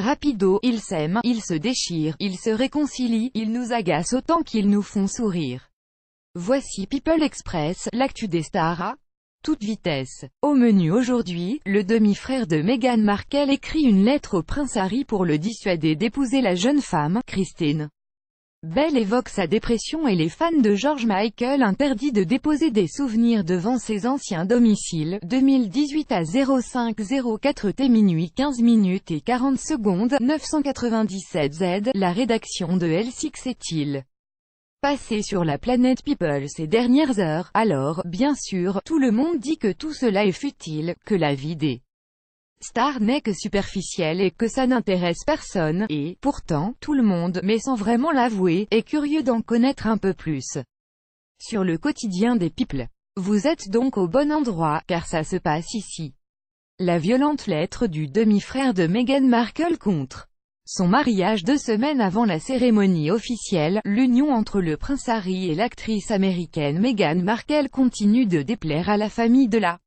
Rapido, ils s'aiment, ils se déchirent, ils se réconcilient, ils nous agacent autant qu'ils nous font sourire. Voici People Express, l'actu des stars à toute vitesse. Au menu aujourd'hui, le demi-frère de Meghan Markle écrit une lettre au prince Harry pour le dissuader d'épouser la jeune femme, Christine. Bell évoque sa dépression et les fans de George Michael interdit de déposer des souvenirs devant ses anciens domiciles. 2018 à 0504 t minuit 15 minutes et 40 secondes, 997 Z. La rédaction de L6 est-il passé sur la planète People ces dernières heures? Alors, bien sûr, tout le monde dit que tout cela est futile, que la vie des stars n'est que superficielle et que ça n'intéresse personne, et, pourtant, tout le monde, mais sans vraiment l'avouer, est curieux d'en connaître un peu plus sur le quotidien des people. Vous êtes donc au bon endroit, car ça se passe ici. La violente lettre du demi-frère de Meghan Markle contre son mariage 2 semaines avant la cérémonie officielle. L'union entre le prince Harry et l'actrice américaine Meghan Markle continue de déplaire à la famille de la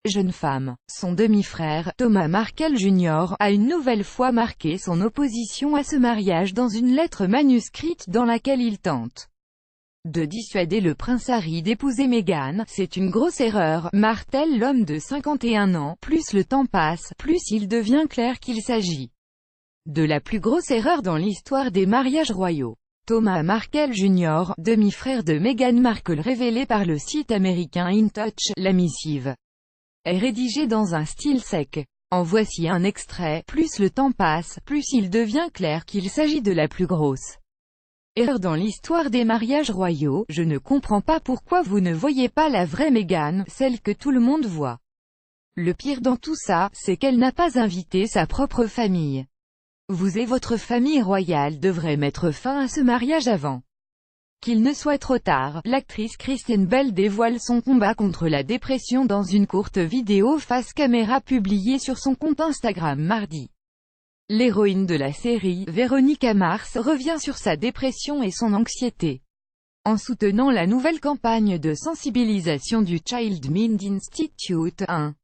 jeune femme. Son demi-frère, Thomas Markle Jr., a une nouvelle fois marqué son opposition à ce mariage dans une lettre manuscrite dans laquelle il tente de dissuader le prince Harry d'épouser Meghan. C'est une grosse erreur, martèle l'homme de 51 ans. Plus le temps passe, plus il devient clair qu'il s'agit de la plus grosse erreur dans l'histoire des mariages royaux. Thomas Markle Jr., demi-frère de Meghan Markle, révélé par le site américain In Touch. La missive est rédigée dans un style sec. En voici un extrait. Plus le temps passe, plus il devient clair qu'il s'agit de la plus grosse erreur dans l'histoire des mariages royaux. Je ne comprends pas pourquoi vous ne voyez pas la vraie Meghan, celle que tout le monde voit. Le pire dans tout ça, c'est qu'elle n'a pas invité sa propre famille. Vous et votre famille royale devrez mettre fin à ce mariage avant qu'il ne soit trop tard. L'actrice Kristen Bell dévoile son combat contre la dépression dans une courte vidéo face caméra publiée sur son compte Instagram mardi. L'héroïne de la série, Veronica Mars, revient sur sa dépression et son anxiété en soutenant la nouvelle campagne de sensibilisation du Child Mind Institute, un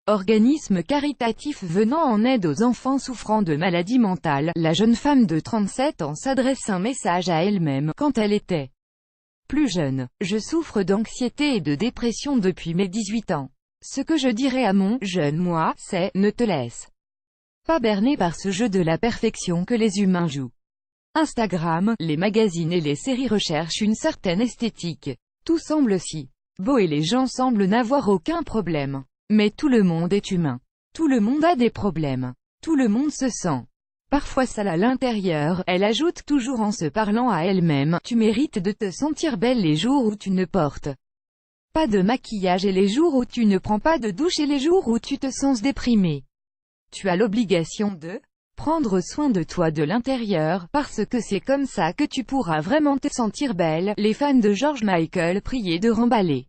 organisme caritatif venant en aide aux enfants souffrant de maladies mentales. La jeune femme de 37 ans s'adresse un message à elle-même quand elle était plus jeune. Je souffre d'anxiété et de dépression depuis mes 18 ans. Ce que je dirais à mon jeune moi, c'est « ne te laisse pas berner par ce jeu de la perfection que les humains jouent ». Instagram, les magazines et les séries recherchent une certaine esthétique. Tout semble si beau et les gens semblent n'avoir aucun problème. Mais tout le monde est humain. Tout le monde a des problèmes. Tout le monde se sent parfois sale à l'intérieur. Elle ajoute toujours en se parlant à elle-même, tu mérites de te sentir belle les jours où tu ne portes pas de maquillage et les jours où tu ne prends pas de douche et les jours où tu te sens déprimé. Tu as l'obligation de prendre soin de toi de l'intérieur, parce que c'est comme ça que tu pourras vraiment te sentir belle. Les fans de George Michael priaient de remballer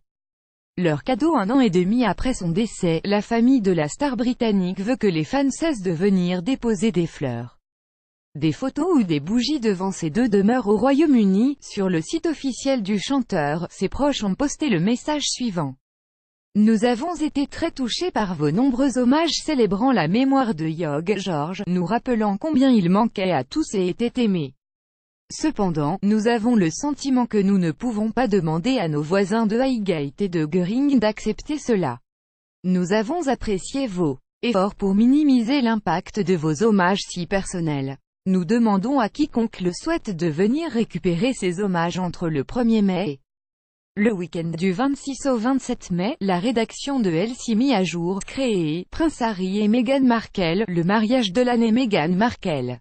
leur cadeau 1 an et demi après son décès. La famille de la star britannique veut que les fans cessent de venir déposer des fleurs, des photos ou des bougies devant ses 2 demeures au Royaume-Uni. Sur le site officiel du chanteur, ses proches ont posté le message suivant. Nous avons été très touchés par vos nombreux hommages célébrant la mémoire de George, nous rappelant combien il manquait à tous et était aimé. Cependant, nous avons le sentiment que nous ne pouvons pas demander à nos voisins de Highgate et de Goring d'accepter cela. Nous avons apprécié vos efforts pour minimiser l'impact de vos hommages si personnels. Nous demandons à quiconque le souhaite de venir récupérer ces hommages entre le 1er mai et le week-end du 26 au 27 mai. La rédaction de L6 mis à jour, créée, Prince Harry et Meghan Markle, le mariage de l'année. Meghan Markle